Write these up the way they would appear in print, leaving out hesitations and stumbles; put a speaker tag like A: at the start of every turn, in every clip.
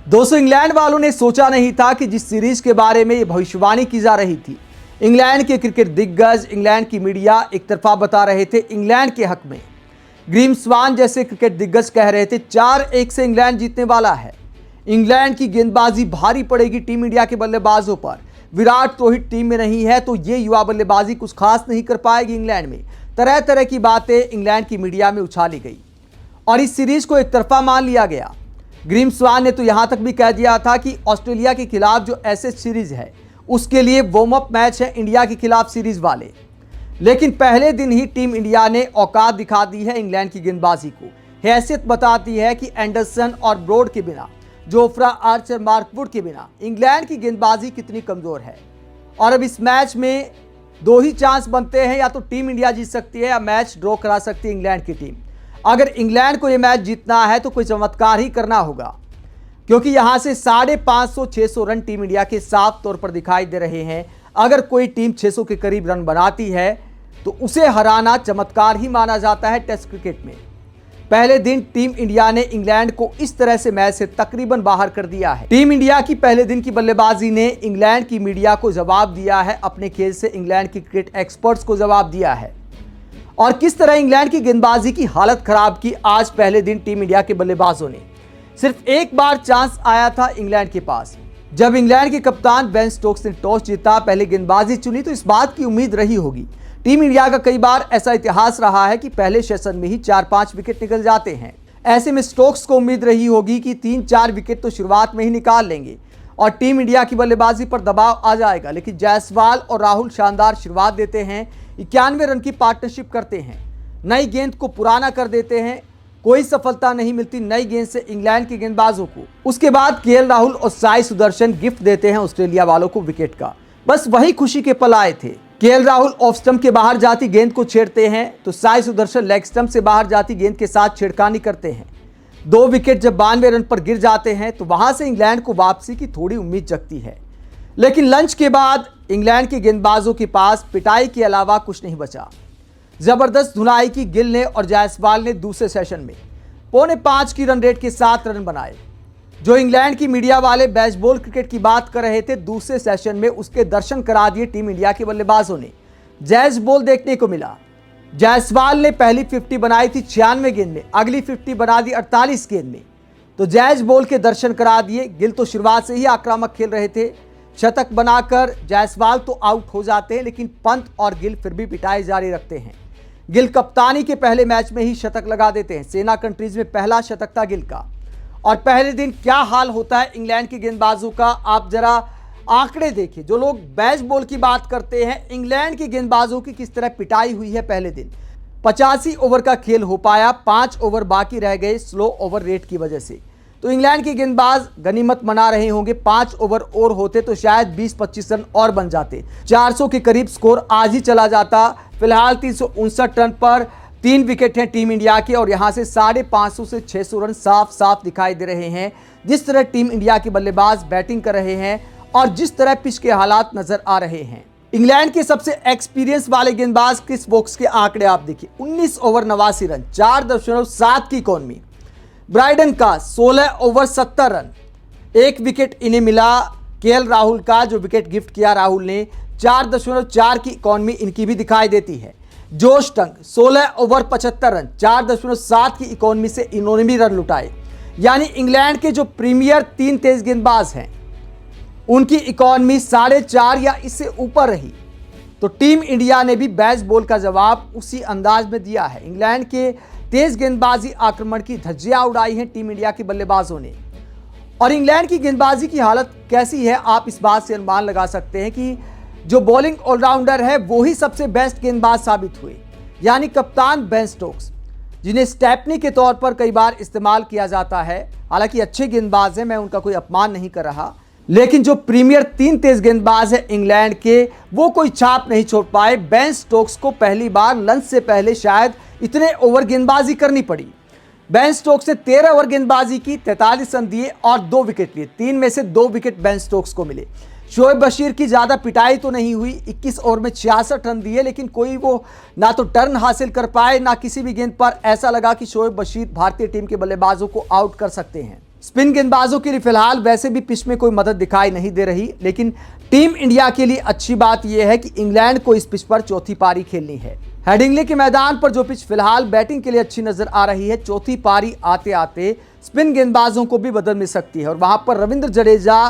A: दोस्तों, इंग्लैंड वालों ने सोचा नहीं था कि जिस सीरीज के बारे में ये भविष्यवाणी की जा रही थी, इंग्लैंड के क्रिकेट दिग्गज, इंग्लैंड की मीडिया एक तरफा बता रहे थे इंग्लैंड के हक में। ग्रीम स्वान जैसे क्रिकेट दिग्गज कह रहे थे 4-1 से इंग्लैंड जीतने वाला है। इंग्लैंड की गेंदबाजी भारी पड़ेगी टीम इंडिया के बल्लेबाजों पर। विराट रोहित टीम में नहीं है तो ये युवा बल्लेबाजी कुछ खास नहीं कर पाएगी इंग्लैंड में। तरह तरह की बातें इंग्लैंड की मीडिया में उछाली गई और इस सीरीज को एक तरफा मान लिया गया। ग्रीम स्वान ने तो यहां तक भी कह दिया था कि ऑस्ट्रेलिया के खिलाफ जो एशेज सीरीज है उसके लिए वार्म अप मैच है इंडिया के खिलाफ सीरीज वाले। लेकिन पहले दिन ही टीम इंडिया ने औकात दिखा दी है इंग्लैंड की गेंदबाजी को। हैसियत बताती है कि एंडरसन और ब्रॉड के बिना, जोफ्रा आर्चर, मार्क वुड के बिना इंग्लैंड की गेंदबाजी कितनी कमजोर है। और अब इस मैच में दो ही चांस बनते हैं, या तो टीम इंडिया जीत सकती है या मैच ड्रॉ करा सकती है इंग्लैंड की टीम। अगर इंग्लैंड को यह मैच जीतना है तो कोई चमत्कार ही करना होगा, क्योंकि यहां से 550-600 रन टीम इंडिया के साफ तौर पर दिखाई दे रहे हैं। अगर कोई टीम 600 के करीब रन बनाती है तो उसे हराना चमत्कार ही माना जाता है टेस्ट क्रिकेट में। पहले दिन टीम इंडिया ने इंग्लैंड को इस तरह से मैच से तकरीबन बाहर कर दिया है। टीम इंडिया की पहले दिन की बल्लेबाजी ने इंग्लैंड की मीडिया को जवाब दिया है, अपने खेल से इंग्लैंड की क्रिकेट एक्सपर्ट्स को जवाब दिया है। और किस तरह इंग्लैंड की गेंदबाजी की हालत खराब की आज पहले दिन टीम इंडिया के बल्लेबाजों ने। सिर्फ एक बार चांस आया था इंग्लैंड के पास, जब इंग्लैंड के कप्तान बेन स्टोक्स ने टॉस जीता, पहले गेंदबाजी चुनी, तो इस बात की उम्मीद रही होगी। टीम इंडिया का कई बार ऐसा इतिहास रहा है कि पहले सेशन में ही 4-5 विकेट निकल जाते हैं। ऐसे में स्टोक्स को उम्मीद रही होगी कि 3-4 विकेट तो शुरुआत में ही निकाल लेंगे और टीम इंडिया की बल्लेबाजी पर दबाव आ जाएगा। लेकिन जायसवाल और राहुल शानदार शुरुआत देते हैं, 91 रन की पार्टनरशिप करते हैं, नई गेंद को पुराना कर देते हैं। कोई सफलता नहीं मिलती नई गेंद से इंग्लैंड के गेंदबाजों को। उसके बाद केएल राहुल और साई सुदर्शन गिफ्ट देते हैं ऑस्ट्रेलिया वालों को विकेट का। बस वही खुशी के पल आए थे। केएल राहुल ऑफ स्टंप के बाहर जाती गेंद को छेड़ते हैं तो साई सुदर्शन लेग स्टंप से बाहर जाती गेंद के साथ छेड़खानी करते हैं। 2 विकेट जब 92 रन पर गिर जाते हैं तो वहां से इंग्लैंड को वापसी की थोड़ी उम्मीद जगती है। लेकिन लंच के बाद इंग्लैंड के गेंदबाजों के पास पिटाई के अलावा कुछ नहीं बचा। जबरदस्त धुनाई की गिल ने और जायसवाल ने दूसरे सेशन में 4.5 की रन रेट के साथ रन बनाए। जो इंग्लैंड की मीडिया वाले बेसबॉल क्रिकेट की बात कर रहे थे, दूसरे सेशन में उसके दर्शन करा दिए टीम इंडिया के बल्लेबाजों ने। जैज बॉल देखने को मिला। जायसवाल ने पहली 50 बनाई थी 96 गेंद में, अगली 50 बना दी 48 गेंद में, तो जैज बॉल के दर्शन करा दिए। गिल तो शुरुआत से ही आक्रामक खेल रहे थे। शतक बनाकर जायसवाल तो आउट हो जाते हैं, लेकिन पंत और गिल फिर भी पिटाई जारी रखते हैं। गिल कप्तानी के पहले मैच में ही शतक लगा देते हैं। सेना कंट्रीज में पहला शतक था गिल का। और पहले दिन क्या हाल होता है इंग्लैंड के गेंदबाजों का, आप जरा आंकड़े देखिए। जो लोग बेसबॉल की बात करते हैं, इंग्लैंड के गेंदबाजों की किस तरह पिटाई हुई है पहले दिन। 85 ओवर का खेल हो पाया, 5 ओवर बाकी रह गए स्लो ओवर रेट की वजह से। तो इंग्लैंड के गेंदबाज गनीमत मना रहे होंगे। 5 ओवर और होते तो शायद 20-25 रन और बन जाते। 400 के करीब स्कोर आज ही चला जाता। फिलहाल 359 रन पर 3 विकेट हैं टीम इंडिया के और यहां से 550 से 600 रन साफ साफ दिखाई दे रहे हैं। जिस तरह टीम इंडिया के बल्लेबाज बैटिंग कर रहे हैं और जिस तरह पिच के हालात नजर आ रहे हैं। इंग्लैंड के सबसे एक्सपीरियंस वाले गेंदबाज क्रिस वोक्स के आंकड़े आप देखिए। 19 ओवर 89 रन, 4.7 की इकॉनमी। ब्राइडन का 16 ओवर 70 रन, 1 विकेट इन्हें मिला। केएल राहुल का जो विकेट गिफ्ट किया राहुल ने, 4.4 की इकॉनमी इनकी भी दिखाई देती है। जोश टंग 16 ओवर 75 रन, 4.7 की इकॉनमी से इन्होंने भी रन लुटाए। यानी इंग्लैंड के जो प्रीमियर 3 तेज गेंदबाज हैं उनकी इकॉनमी 4.5 या इससे ऊपर रही। तो टीम इंडिया ने भी बेसबॉल का जवाब उसी अंदाज में दिया है। इंग्लैंड के तेज गेंदबाजी आक्रमण की धज्जियां उड़ाई हैं टीम इंडिया के बल्लेबाजों ने। और इंग्लैंड की गेंदबाजी की हालत कैसी है, आप इस बात से अनुमान लगा सकते हैं कि जो बॉलिंग ऑलराउंडर है वो ही सबसे बेस्ट गेंदबाज साबित हुए, यानी कप्तान बेन स्टोक्स, जिन्हें स्टेपनी के तौर पर कई बार इस्तेमाल किया जाता है। हालांकि अच्छे गेंदबाज हैं, मैं उनका कोई अपमान नहीं कर रहा, लेकिन जो प्रीमियर 3 तेज गेंदबाज है इंग्लैंड के, वो कोई छाप नहीं छोड़ पाए। बेन स्टोक्स को पहली बार लंच से पहले शायद इतने ओवर गेंदबाजी करनी पड़ी। बेन स्टोक्स ने 13 ओवर गेंदबाजी की, 43 रन दिए और 2 विकेट लिए। 3 में से 2 विकेट बेन स्टोक्स को मिले। शोएब बशीर की ज़्यादा पिटाई तो नहीं हुई, 21 ओवर में 66 रन दिए, लेकिन कोई वो ना तो टर्न हासिल कर पाए, ना किसी भी गेंद पर ऐसा लगा कि शोएब बशीर भारतीय टीम के बल्लेबाजों को आउट कर सकते हैं। स्पिन गेंदबाजों के लिए फिलहाल वैसे भी पिच में कोई मदद दिखाई नहीं दे रही, लेकिन टीम इंडिया के लिए अच्छी बात यह है कि इंग्लैंड को इस पिच पर चौथी पारी खेलनी है। हेडिंग्ले के मैदान पर जो पिच फिलहाल बैटिंग के लिए अच्छी नजर आ रही है, चौथी पारी आते आते स्पिन गेंदबाजों को भी बदल मिल सकती है और वहां पर रविंद्र जडेजा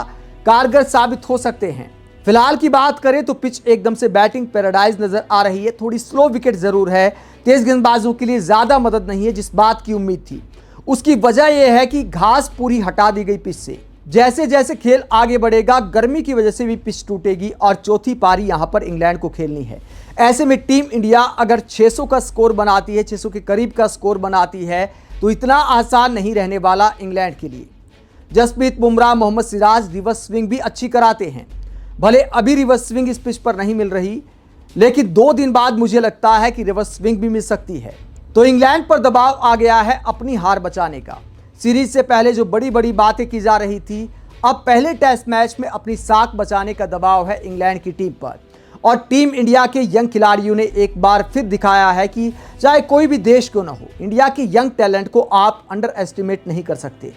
A: कारगर साबित हो सकते हैं। फिलहाल की बात करें तो पिच एकदम से बैटिंग पैराडाइज नजर आ रही है। थोड़ी स्लो विकेट जरूर है, तेज गेंदबाजों के लिए ज्यादा मदद नहीं है जिस बात की उम्मीद थी। उसकी वजह यह है कि घास पूरी हटा दी गई पिच से। जैसे जैसे खेल आगे बढ़ेगा, गर्मी की वजह से भी पिच टूटेगी और चौथी पारी यहां पर इंग्लैंड को खेलनी है। ऐसे में टीम इंडिया अगर 600 का स्कोर बनाती है, 600 के करीब का स्कोर बनाती है, तो इतना आसान नहीं रहने वाला इंग्लैंड के लिए। जसप्रीत बुमराह, मोहम्मद सिराज रिवर्स स्विंग भी अच्छी कराते हैं। भले अभी रिवर्स स्विंग इस पिच पर नहीं मिल रही, लेकिन 2 दिन बाद मुझे लगता है कि रिवर्स स्विंग भी मिल सकती है। तो इंग्लैंड पर दबाव आ गया है अपनी हार बचाने का। सीरीज से पहले जो बड़ी बड़ी बातें की जा रही थी, अब पहले टेस्ट मैच में अपनी साख बचाने का दबाव है इंग्लैंड की टीम पर। और टीम इंडिया के यंग खिलाड़ियों ने एक बार फिर दिखाया है कि चाहे कोई भी देश क्यों ना हो, इंडिया के यंग टैलेंट को आप अंडर एस्टिमेट नहीं कर सकते।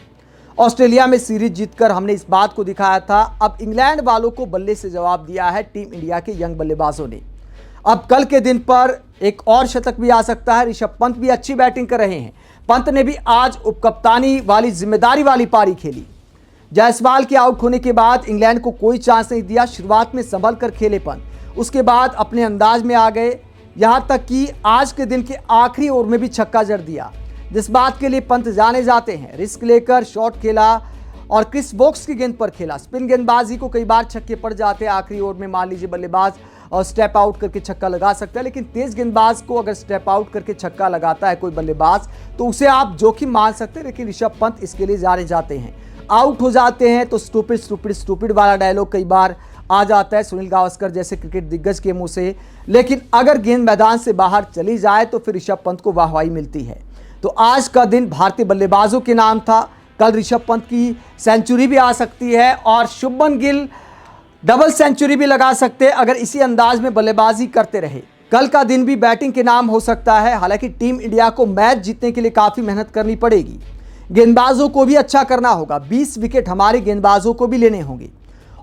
A: ऑस्ट्रेलिया में सीरीज जीतकर हमने इस बात को दिखाया था। अब इंग्लैंड वालों को बल्ले से जवाब दिया है टीम इंडिया के यंग बल्लेबाजों ने। अब कल के दिन पर एक और शतक भी आ सकता है। ऋषभ पंत भी अच्छी बैटिंग कर रहे हैं। पंत ने भी आज उपकप्तानी वाली जिम्मेदारी वाली पारी खेली। जायसवाल के आउट होने के बाद इंग्लैंड को कोई चांस नहीं दिया। शुरुआत में संभल कर खेले पंत, उसके बाद अपने अंदाज में आ गए। यहां तक कि आज के दिन के आखिरी ओवर में भी छक्का जड़ दिया, जिस बात के लिए पंत जाने जाते हैं। रिस्क लेकर शॉट खेला और क्रिस वोक्स की गेंद पर खेला। स्पिन गेंदबाजी को कई बार छक्के पड़ जाते हैं। आखिरी ओवर में मान लीजिए बल्लेबाज और स्टेप आउट करके छक्का लगा सकता है, लेकिन तेज गेंदबाज को अगर स्टेप आउट करके छक्का लगाता है कोई बल्लेबाज, तो उसे आप जोखिम मान सकते हैं। लेकिन ऋषभ पंत इसके लिए जाने जाते हैं। आउट हो जाते हैं तो स्टूपिड स्टूपिड स्टूपिड वाला डायलॉग कई बार आ जाता है सुनील गावस्कर जैसे क्रिकेट दिग्गज के मुंह से। लेकिन अगर गेंद मैदान से बाहर चली जाए तो फिर ऋषभ पंत को वाहवाही मिलती है। तो आज का दिन भारतीय बल्लेबाजों के नाम था। कल ऋषभ पंत की सेंचुरी भी आ सकती है और शुभमन गिल डबल सेंचुरी भी लगा सकते हैं अगर इसी अंदाज में बल्लेबाजी करते रहे। कल का दिन भी बैटिंग के नाम हो सकता है। हालांकि टीम इंडिया को मैच जीतने के लिए काफी मेहनत करनी पड़ेगी। गेंदबाजों को भी अच्छा करना होगा। 20 विकेट हमारे गेंदबाजों को भी लेने होंगे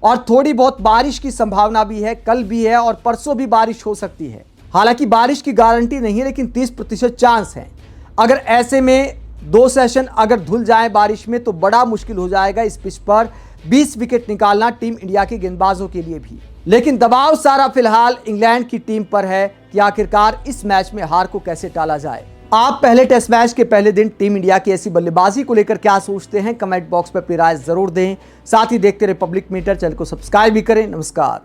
A: और थोड़ी बहुत बारिश की संभावना भी है। कल भी है और परसों भी बारिश हो सकती है। हालांकि बारिश की गारंटी नहीं है, लेकिन 30% चांस है। अगर ऐसे में 2 सेशन अगर धुल जाए बारिश में तो बड़ा मुश्किल हो जाएगा इस पिच पर 20 विकेट निकालना टीम इंडिया के गेंदबाजों के लिए भी। लेकिन दबाव सारा फिलहाल इंग्लैंड की टीम पर है कि आखिरकार इस मैच में हार को कैसे टाला जाए। आप पहले टेस्ट मैच के पहले दिन टीम इंडिया की ऐसी बल्लेबाजी को लेकर क्या सोचते हैं, कमेंट बॉक्स में अपनी राय जरूर दें। साथ ही देखते रहे पब्लिक मीटर, चैनल को सब्सक्राइब भी करें। नमस्कार।